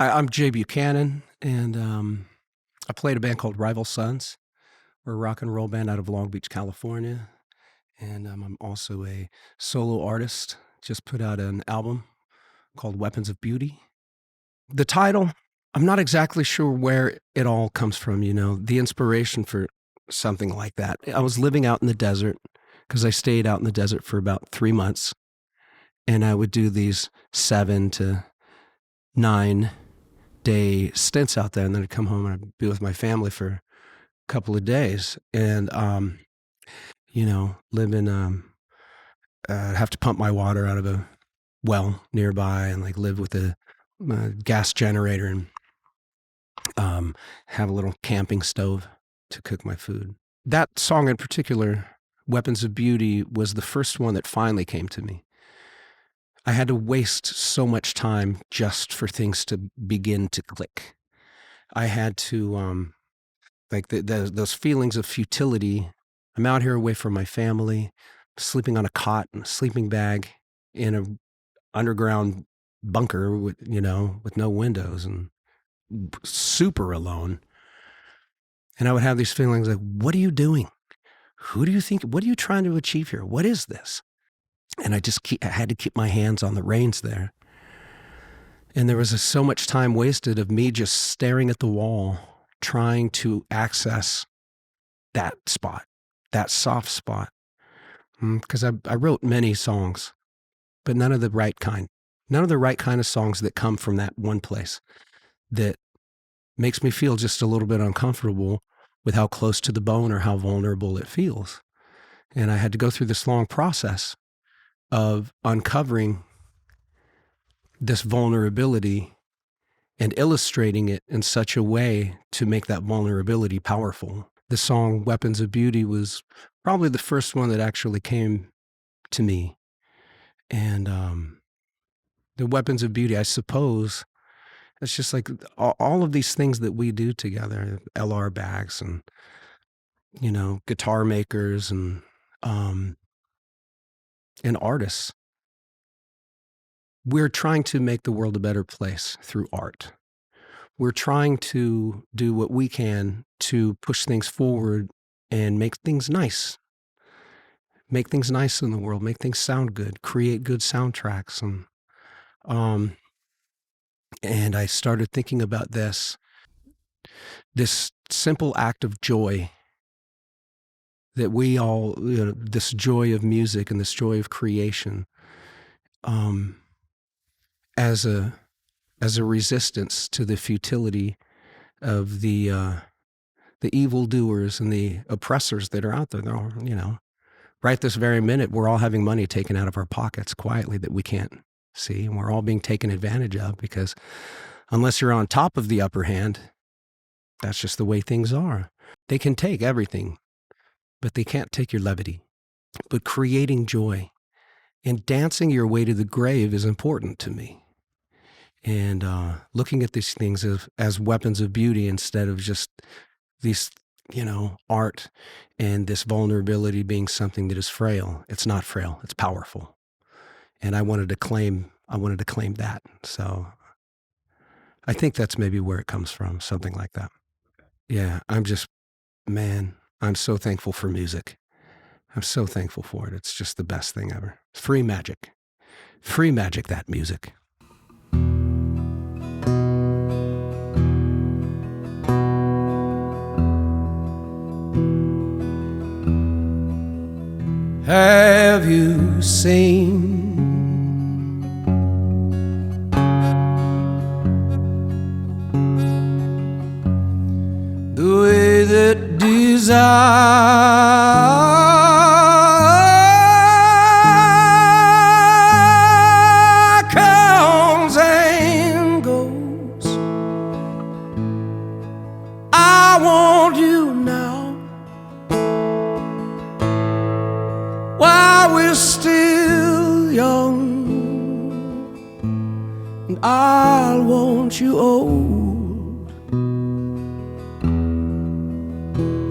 I'm Jay Buchanan, and I played a band called Rival Sons. We're a rock and roll band out of Long Beach, California. And I'm also a solo artist. Just put out an album called Weapons of Beauty. The title, I'm not exactly sure where it all comes from, the inspiration for something like that. I was living out in the desert because I stayed out in the desert for about 3 months. And I would do these 7 to 9-day stints out there, and then I'd come home and I'd be with my family for a couple of days, and live in have to pump my water out of a well nearby, and live with a gas generator, and have a little camping stove to cook my food. That song in particular, Weapons of Beauty, was the first one that finally came to me. I had to waste so much time just for things to begin to click. I had to, those feelings of futility. I'm out here away from my family, sleeping on a cot in a sleeping bag in an underground bunker with no windows, and super alone. And I would have these feelings like, what are you doing? Who do you think, what are you trying to achieve here? What is this? And I had to keep my hands on the reins there. And there was so much time wasted of me just staring at the wall, trying to access that spot, that soft spot. Because I wrote many songs, but none of the right kind. None of the right kind of songs that come from that one place that makes me feel just a little bit uncomfortable with how close to the bone or how vulnerable it feels. And I had to go through this long process of uncovering this vulnerability and illustrating it in such a way to make that vulnerability powerful. The song Weapons of Beauty was probably the first one that actually came to me. And the Weapons of Beauty, I suppose, it's just like all of these things that we do together, LR bags and, guitar makers and artists. We're trying to make the world a better place through art. We're trying to do what we can to push things forward and make things nice. Make things nice in the world, make things sound good, create good soundtracks. And I started thinking about this simple act of joy that we all, this joy of music and this joy of creation, as a resistance to the futility of the evildoers and the oppressors that are out there. They're all, right this very minute, we're all having money taken out of our pockets quietly that we can't see, and we're all being taken advantage of because unless you're on top of the upper hand, that's just the way things are. They can take everything, but they can't take your levity. But creating joy and dancing your way to the grave is important to me. And looking at these things as weapons of beauty instead of just these, art and this vulnerability being something that is frail. It's not frail, it's powerful. And I wanted to claim that. So I think that's maybe where it comes from, something like that. Yeah, I'm so thankful for music. I'm so thankful for it. It's just the best thing ever. Free magic, that music. Have you seen the way that desire comes and goes? I want you now, while we're still young, and I'll want you old.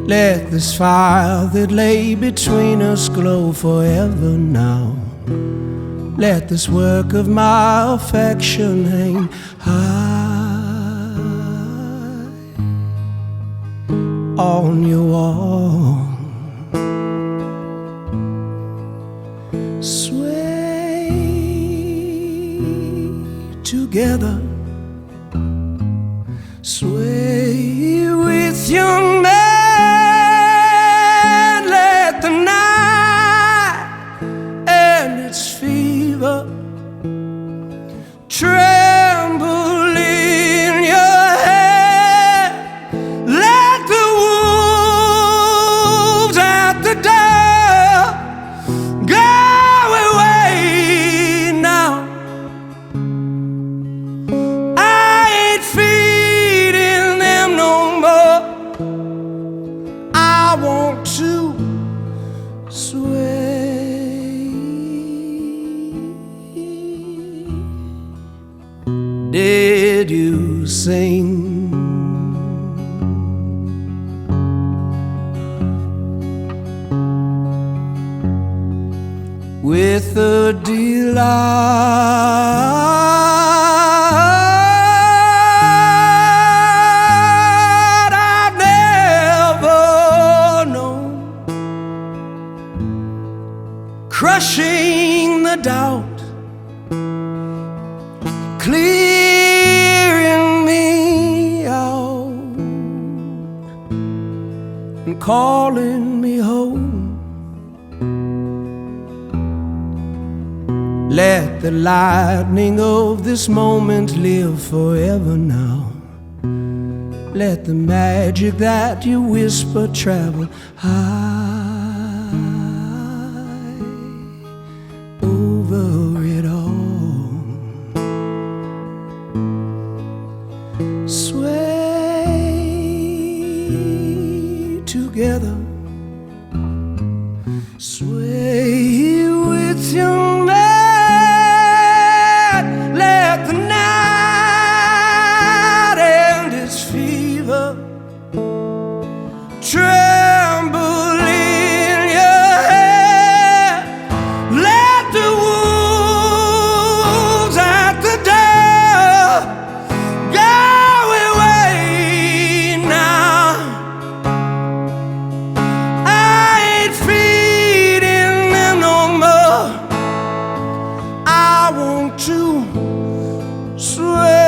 Let this fire that lay between us glow forever now. Let this work of my affection hang high on your wall. Sway together, sway with young man. Let the night and its fever tremble in your head. Let the wolves at the door go away now. I ain't feeding them no more. I want to sway. Did you sing with a delight I've never known, crushing the doubt, clearing me out, and calling me home. Let the lightning of this moment live forever now. Let the magic that you whisper travel high over it all. Sway together, sway with your man. Let the night and its fever tremble in your head. Let the wolves at the door go away now. I ain't feeding them no more. I want to sway.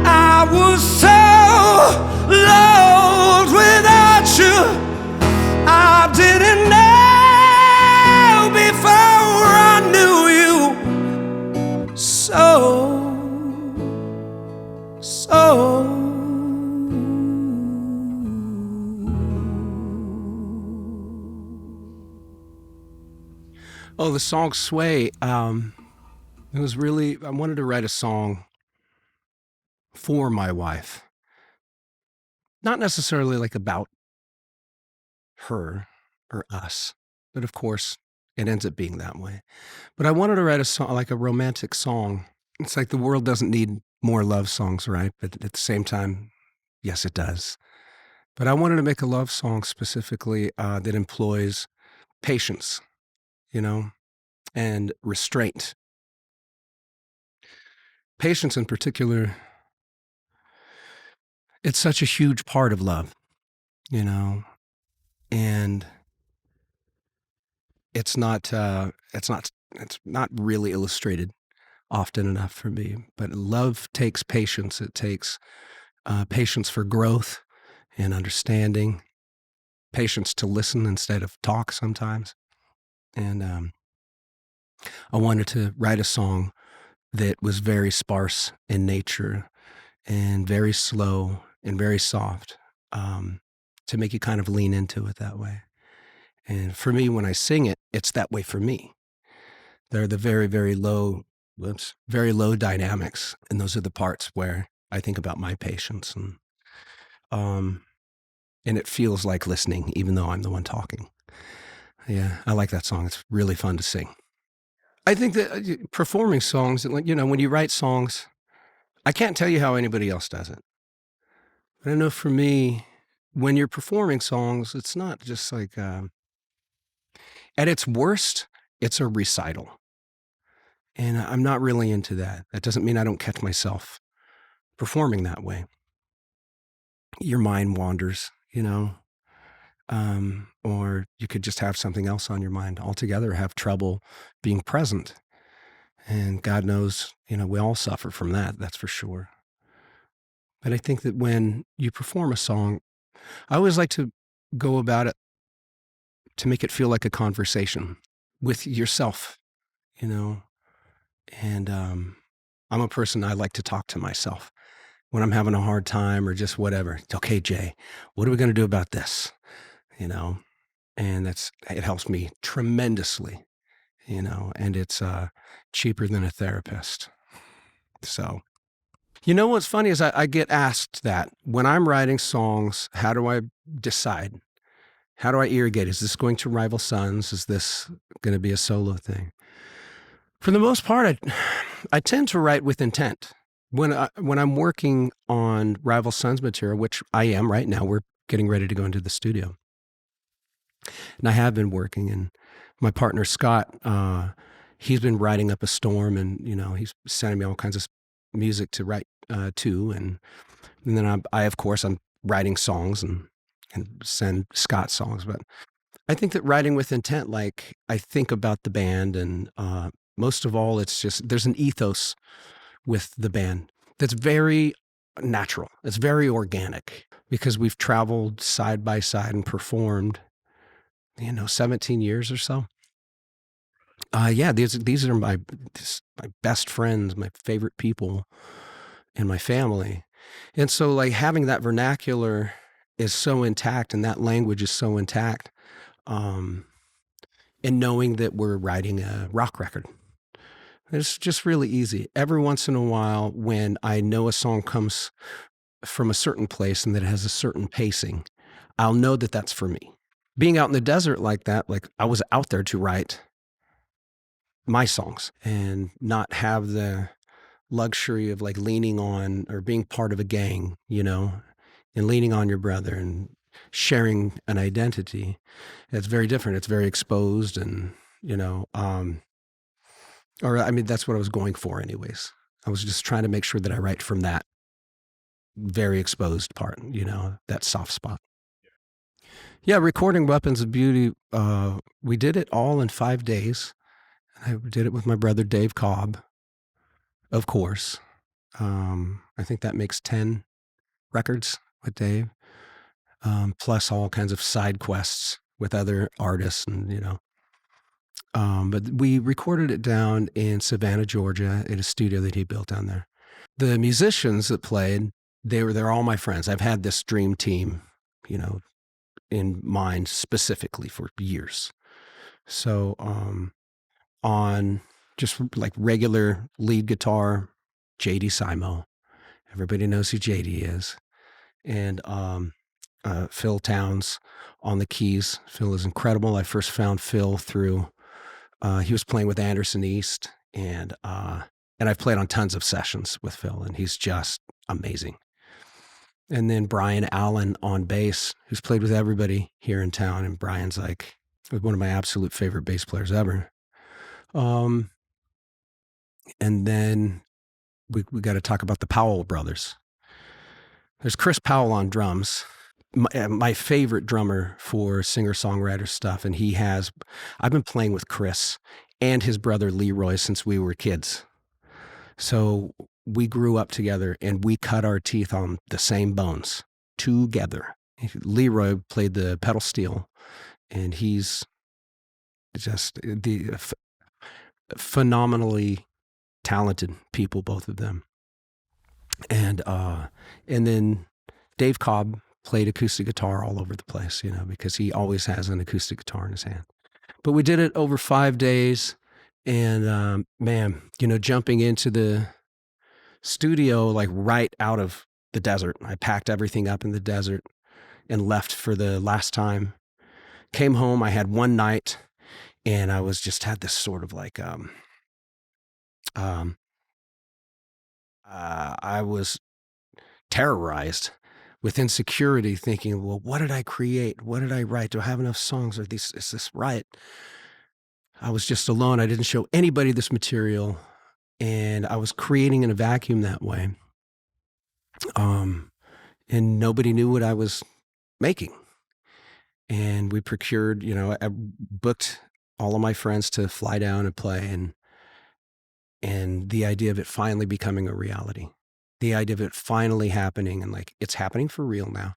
I was so lost without you. I didn't know before I knew you. So Oh, the song Sway. It was really, I wanted to write a song for my wife. Not necessarily like about her or us, but of course it ends up being that way. But I wanted to write a song, like a romantic song. It's like the world doesn't need more love songs, right? But at the same time, yes, it does. But I wanted to make a love song specifically that employs patience, you know, and restraint. Patience in particular, it's such a huge part of love, you know, and it's not really illustrated often enough for me. But love takes patience. It takes patience for growth and understanding, patience to listen instead of talk sometimes. And I wanted to write a song that was very sparse in nature and very slow and very soft, to make you kind of lean into it that way. And for me, when I sing it, it's that way for me. They're the very, very low dynamics. And those are the parts where I think about my patience. And it feels like listening, even though I'm the one talking. Yeah, I like that song. It's really fun to sing. I think that performing songs, like, when you write songs, I can't tell you how anybody else does it. But I know for me, when you're performing songs, it's not just like, at its worst, it's a recital. And I'm not really into that. That doesn't mean I don't catch myself performing that way. Your mind wanders, or you could just have something else on your mind altogether, have trouble being present. And God knows, we all suffer from that, that's for sure. But I think that when you perform a song, I always like to go about it to make it feel like a conversation with yourself, you know. And I'm a person, I like to talk to myself when I'm having a hard time or just whatever. Okay, Jay, what are we going to do about this? And it helps me tremendously, and it's cheaper than a therapist. So, what's funny is I get asked that when I'm writing songs, how do I decide? How do I irrigate? Is this going to rival Sons? Is this going to be a solo thing? For the most part, I tend to write with intent. When I'm working on Rival Sons material, which I am right now, we're getting ready to go into the studio. And I have been working, and my partner Scott, he's been writing up a storm, and he's sending me all kinds of music to write to, and then I of course I'm writing songs and send Scott songs. But I think that writing with intent, like I think about the band, and most of all, it's just there's an ethos with the band that's very natural. It's very organic because we've traveled side by side and performed, 17 years or so. Yeah, these are my best friends, my favorite people in my family. And so like having that vernacular is so intact and that language is so intact. And knowing that we're writing a rock record. It's just really easy. Every once in a while, when I know a song comes from a certain place and that it has a certain pacing, I'll know that that's for me. Being out in the desert like that, like I was out there to write my songs and not have the luxury of like leaning on or being part of a gang, and leaning on your brother and sharing an identity. It's very different. It's very exposed and, that's what I was going for anyways. I was just trying to make sure that I write from that very exposed part, that soft spot. Yeah, recording Weapons of Beauty, we did it all in 5 days. I did it with my brother Dave Cobb, of course. I think that makes 10 records with Dave, plus all kinds of side quests with other artists and. But we recorded it down in Savannah, Georgia, in a studio that he built down there. The musicians that played, they're all my friends. I've had this dream team, in mind specifically for years. So on just like regular lead guitar, JD Simo. Everybody knows who JD is. And Phil Towns on the keys. Phil is incredible. I first found Phil through he was playing with Anderson East, and I've played on tons of sessions with Phil, and he's just amazing. And then Brian Allen on bass, who's played with everybody here in town, and Brian's like one of my absolute favorite bass players ever. And then we got to talk about the Powell brothers. There's Chris Powell on drums. My favorite drummer for singer-songwriter stuff. And I've been playing with Chris and his brother Leroy since we were kids. So we grew up together and we cut our teeth on the same bones together. Leroy played the pedal steel and he's just the phenomenally talented people, both of them. And then Dave Cobb played acoustic guitar all over the place, because he always has an acoustic guitar in his hand. But we did it over 5 days. And man, jumping into the studio like right out of the desert. I packed everything up in the desert and left for the last time. Came home, I had one night, and I was just had this sort of like I was terrorized with insecurity, thinking, well, what did I create? What did I write? Do I have enough songs? Is this right? I was just alone. I didn't show anybody this material, and I was creating in a vacuum that way. And nobody knew what I was making. And we procured, I booked all of my friends to fly down and play, and the idea of it finally becoming a reality, the idea of it finally happening, and like, it's happening for real now.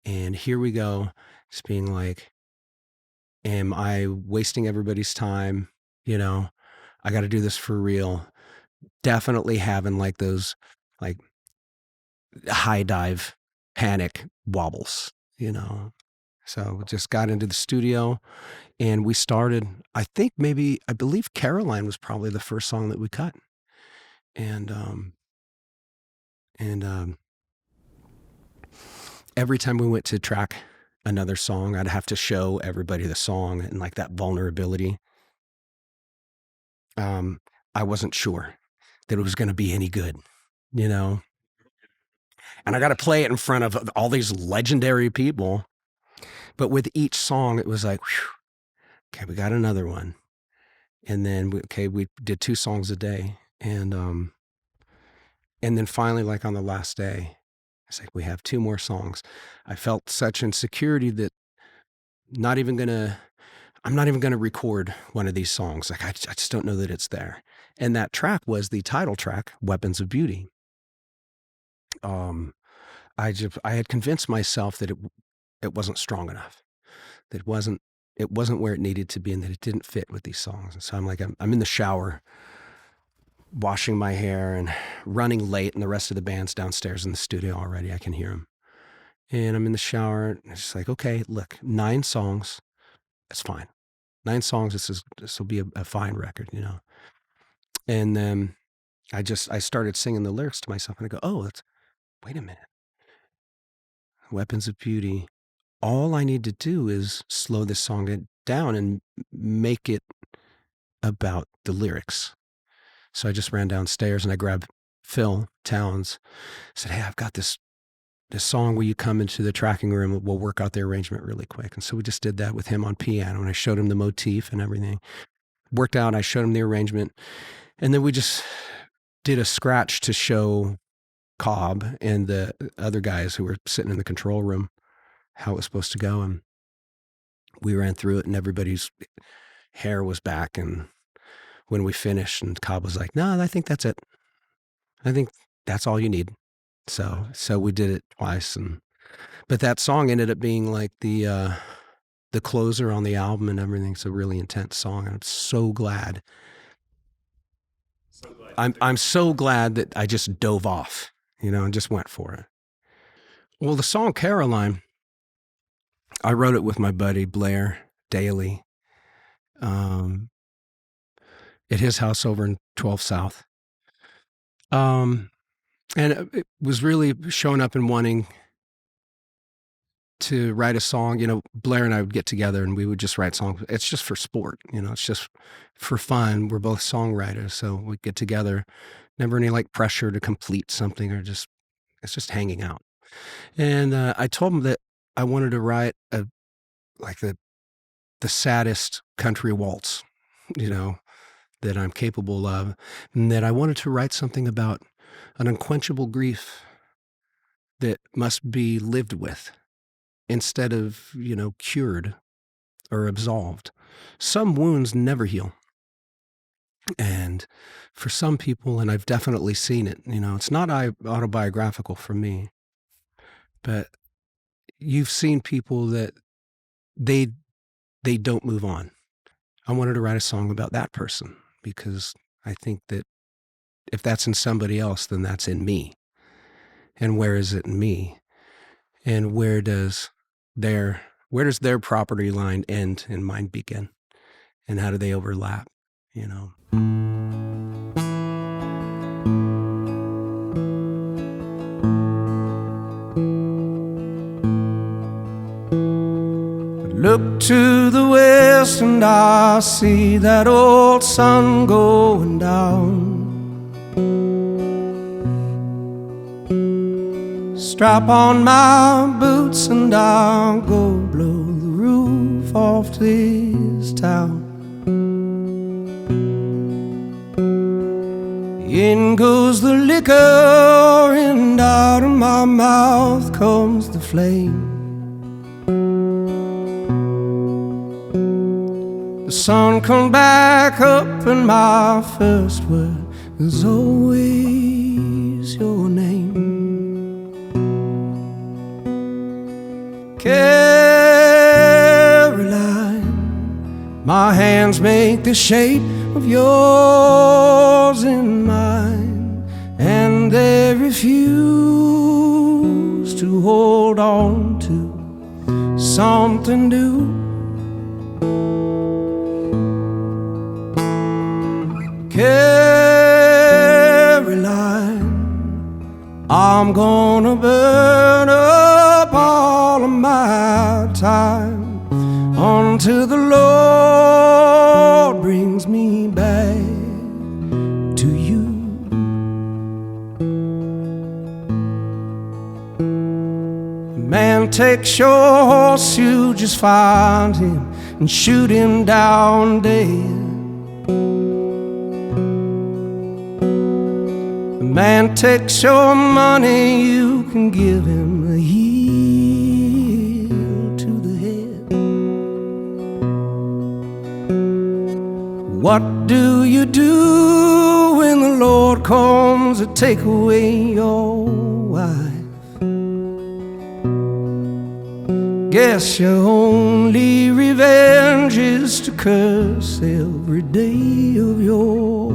And here we go. Just being like, am I wasting everybody's time? I got to do this for real. Definitely having like those like high dive panic wobbles, So just got into the studio and we started, I believe Caroline was probably the first song that we cut. And every time we went to track another song, I'd have to show everybody the song and like that vulnerability. I wasn't sure that it was going to be any good, and I got to play it in front of all these legendary people. But with each song, it was like, whew, okay, we got another one. And then, we did 2 songs a day. And then finally, like on the last day, it's like, we have 2 more songs. I felt such insecurity that I'm not even going to record one of these songs. Like, I just don't know that it's there. And that track was the title track, Weapons of Beauty. I had convinced myself that it wasn't strong enough, that it wasn't where it needed to be, and that it didn't fit with these songs. And so I'm like, I'm in the shower, washing my hair and running late, and the rest of the band's downstairs in the studio already. I can hear them. And I'm in the shower, and it's like, okay, look, 9 songs, that's fine. 9 songs, this will be a fine record, And then I started singing the lyrics to myself, and I go, wait a minute. Weapons of Beauty. All I need to do is slow this song down and make it about the lyrics. So I just ran downstairs and I grabbed Phil Towns, said, hey, I've got this song. Will you come into the tracking room? We'll work out the arrangement really quick. And so we just did that with him on piano, and I showed him the motif and everything. Worked out, I showed him the arrangement. And then we just did a scratch to show Cobb and the other guys who were sitting in the control room how it was supposed to go. And we ran through it, and everybody's hair was back. And when we finished, and Cobb was like, no, I think that's it. I think that's all you need. So we did it twice. But that song ended up being like the closer on the album and everything. It's a really intense song. And I'm so glad. I'm so glad that I just dove off, and just went for it. Well, the song Caroline, I wrote it with my buddy Blair Daly, at his house over in 12 South. And it was really showing up and wanting to write a song. Blair and I would get together and we would just write songs. It's just for sport, it's just for fun. We're both songwriters, so we'd get together, never any like pressure to complete something, or it's just hanging out. And I told him that I wanted to write the saddest country waltz, that I'm capable of, and that I wanted to write something about an unquenchable grief that must be lived with instead of, cured or absolved. Some wounds never heal. And for some people, and I've definitely seen it, it's not autobiographical for me, but you've seen people that they don't move on. I wanted to write a song about that person, because I think that if that's in somebody else, then that's in me. And where is it in me? And where does their property line end and mine begin? And how do they overlap, Look to the west and I see that old sun going down. strap on my boots and I'll go blow the roof off this town. In goes the liquor and out of my mouth comes the flame. The sun come back up and my first word is always your name. Caroline, my hands make the shape of yours in mine, and they refuse to hold on to something new. Caroline, I'm gonna burn up all of my time until the Lord brings me back to you. A man takes your horse, you just find him and shoot him down dead. A man takes your money, you can give him a heel to the head. What do you do when the Lord comes to take away your wife? Guess your only revenge is to curse every day of your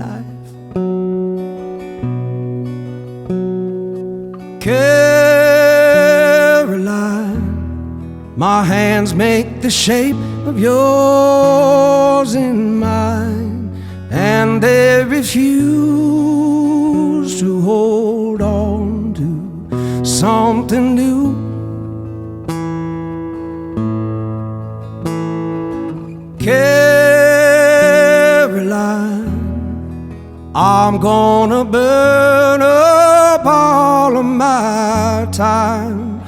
life. Caroline, my hands make the shape of yours in mine, and they refuse to hold on to something new. Caroline, I'm gonna burn up all of my time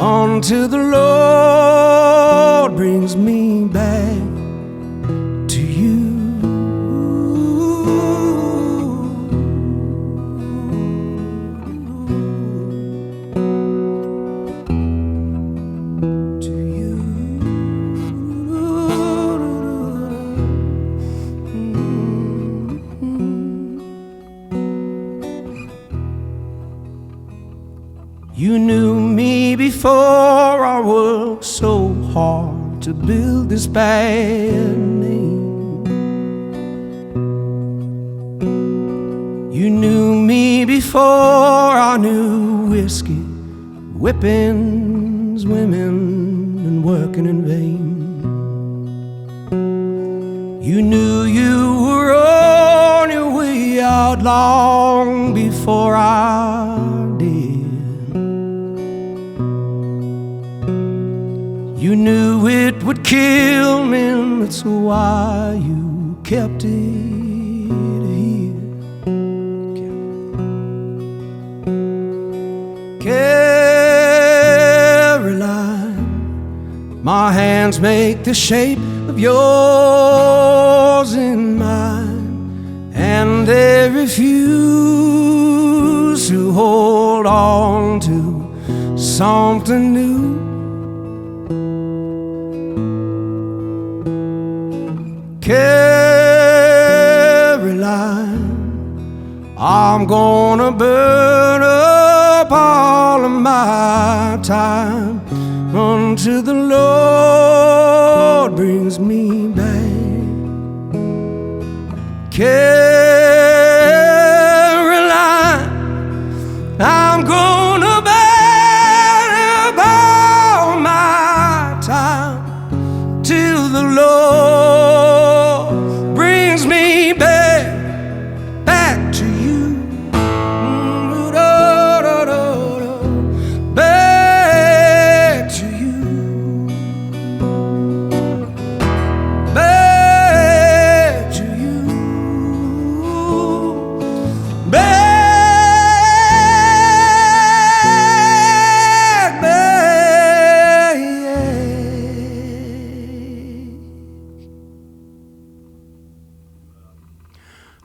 until the Lord brings me back to you. To you. You knew me before I worked so hard to build this bad name. You knew me before I knew whiskey, whippings, women, and working in vain. You knew you were on your way out long before I did. You knew it would kill me, that's why you kept it here. Caroline, my hands make the shape of yours in mine, and they refuse to hold on to something new. Caroline, I'm gonna burn up all of my time until the Lord brings me back. Caroline, I'm gonna burn up all my time till the Lord brings me back to you. Back to you.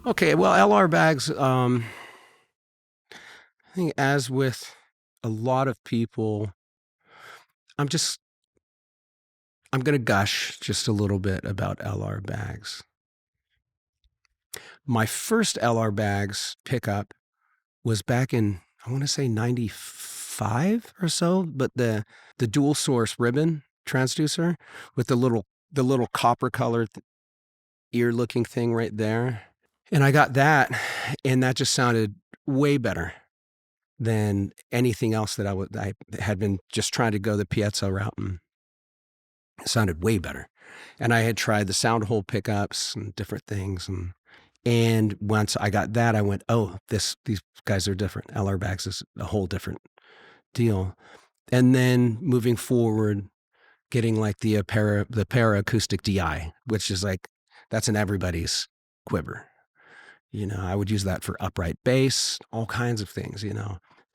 Okay, well, LR bags. I think as with a lot of people, I'm just I'm gonna gush just a little bit about LR bags. My first LR bags pickup was back in, I want to say 95 or so, but the dual source ribbon transducer with the little copper colored ear looking thing right there. And I got that, and that just sounded way better than anything else that I had been just trying to go the piezo route, and it sounded way better. And I had tried the sound hole pickups and different things, and once I got that, I went, oh, these guys are different. LR bags is a whole different deal. And then moving forward, getting like the para acoustic DI, which is like that's in everybody's quiver. I would use that for upright bass, all kinds of things.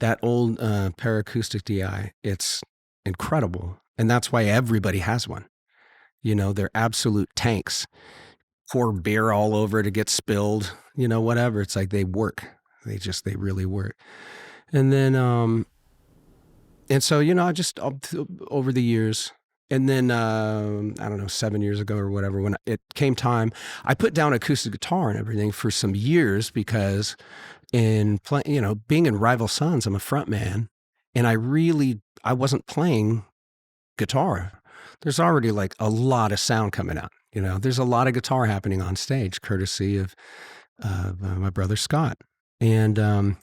That old para acoustic DI, it's incredible, and that's why everybody has one. They're absolute tanks. Pour beer all over to get spilled, whatever. It's like they work. They really work. And then, and so, I just over the years, and then, I don't know, 7 years ago or whatever, when it came time, I put down acoustic guitar and everything for some years because being in Rival Sons, I'm a frontman, and I wasn't playing guitar. There's already like a lot of sound coming out. There's a lot of guitar happening on stage, courtesy of my brother Scott. And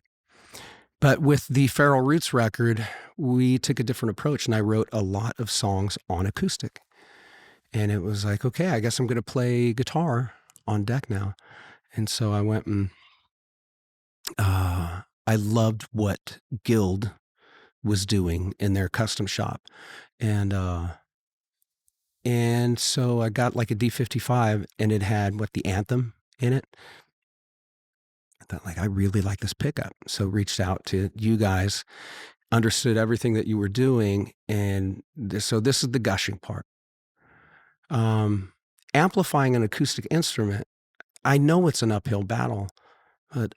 but with the Feral Roots record, we took a different approach, and I wrote a lot of songs on acoustic. And it was like, okay, I guess I'm going to play guitar on deck now. And so I went and I loved what Guild was doing in their custom shop, and so I got like a D55, and it had the Anthem in it. I thought, like, I really like this pickup. So reached out to you guys, understood everything that you were doing. And so this is the gushing part. Amplifying an acoustic instrument, I know it's an uphill battle, but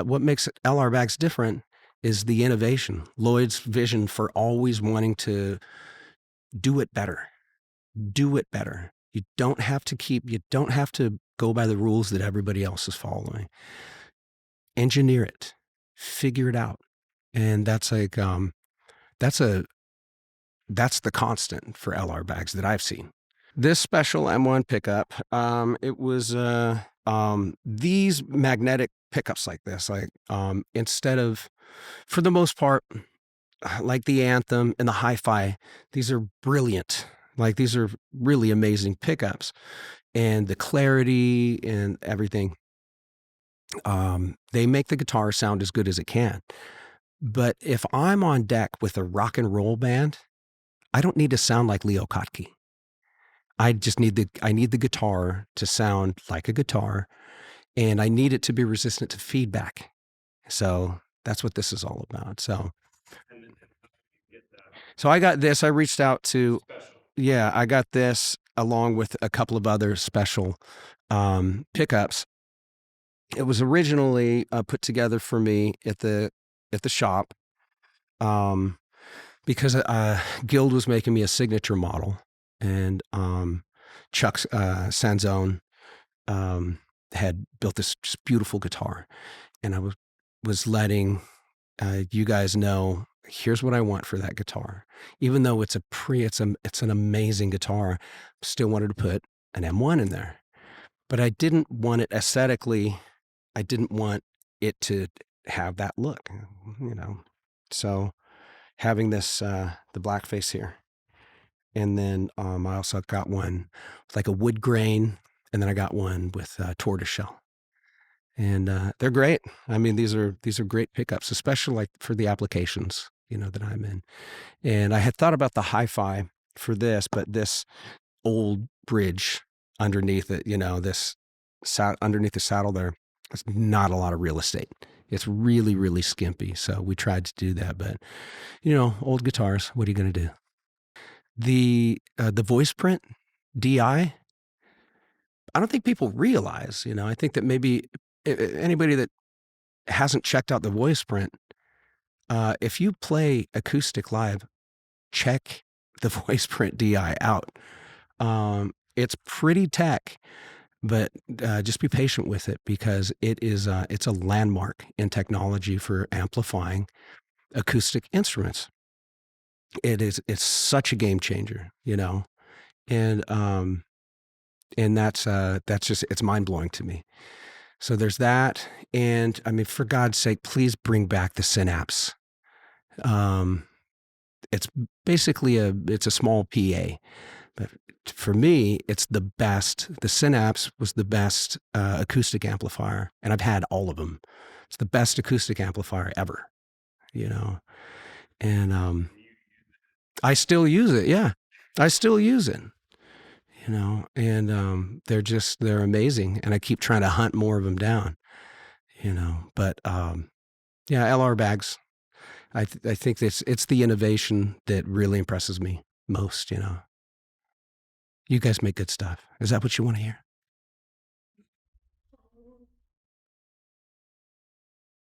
what makes LR bags different is the innovation. Lloyd's vision for always wanting to do it better. Do it better. You don't have to go by the rules that everybody else is following. Engineer it, figure it out. And that's like, that's the constant for LR bags that I've seen. This special M1 pickup, it was, these magnetic pickups like this, like, instead of, for the most part, like the Anthem and the Hi-Fi, these are brilliant. Like, these are really amazing pickups, and the clarity and everything. They make the guitar sound as good as it can. But if I'm on deck with a rock and roll band, I don't need to sound like Leo Kottke. I just need the guitar to sound like a guitar, and I need it to be resistant to feedback. So that's what this is all about. So I got this. I reached out to, yeah, I got this along with a couple of other special pickups. It was originally put together for me at the shop, because Guild was making me a signature model, and Chuck Sanzone had built this just beautiful guitar, and I was letting you guys know, here's what I want for that guitar. Even though it's an amazing guitar, still wanted to put an M1 in there, but I didn't want it aesthetically. I didn't want it to have that look, So having this, the blackface here, and then I also got one with like a wood grain, and then I got one with tortoiseshell, and they're great. I mean, these are great pickups, especially like for the applications that I'm in. And I had thought about the Hi-Fi for this, but this old bridge underneath it, this underneath the saddle there, there's not a lot of real estate. It's really, really skimpy. So we tried to do that, but old guitars, what are you going to do? The voice print DI, I don't think people realize, I think that maybe anybody that hasn't checked out the voice print, if you play acoustic live, check the voice print DI out. It's pretty tech, but just be patient with it because it's a landmark in technology for amplifying acoustic instruments. It's such a game changer, and that's just, it's mind blowing to me. So there's that. And I mean, for God's sake, please bring back the Synapse. It's basically it's a small PA, but for me, it's the best. The Synapse was the best acoustic amplifier, and I've had all of them. It's the best acoustic amplifier ever, and I still use it. Yeah, I still use it. And they're amazing, and I keep trying to hunt more of them down. But yeah, LR bags. I think it's the innovation that really impresses me most. You guys make good stuff. Is that what you want to hear?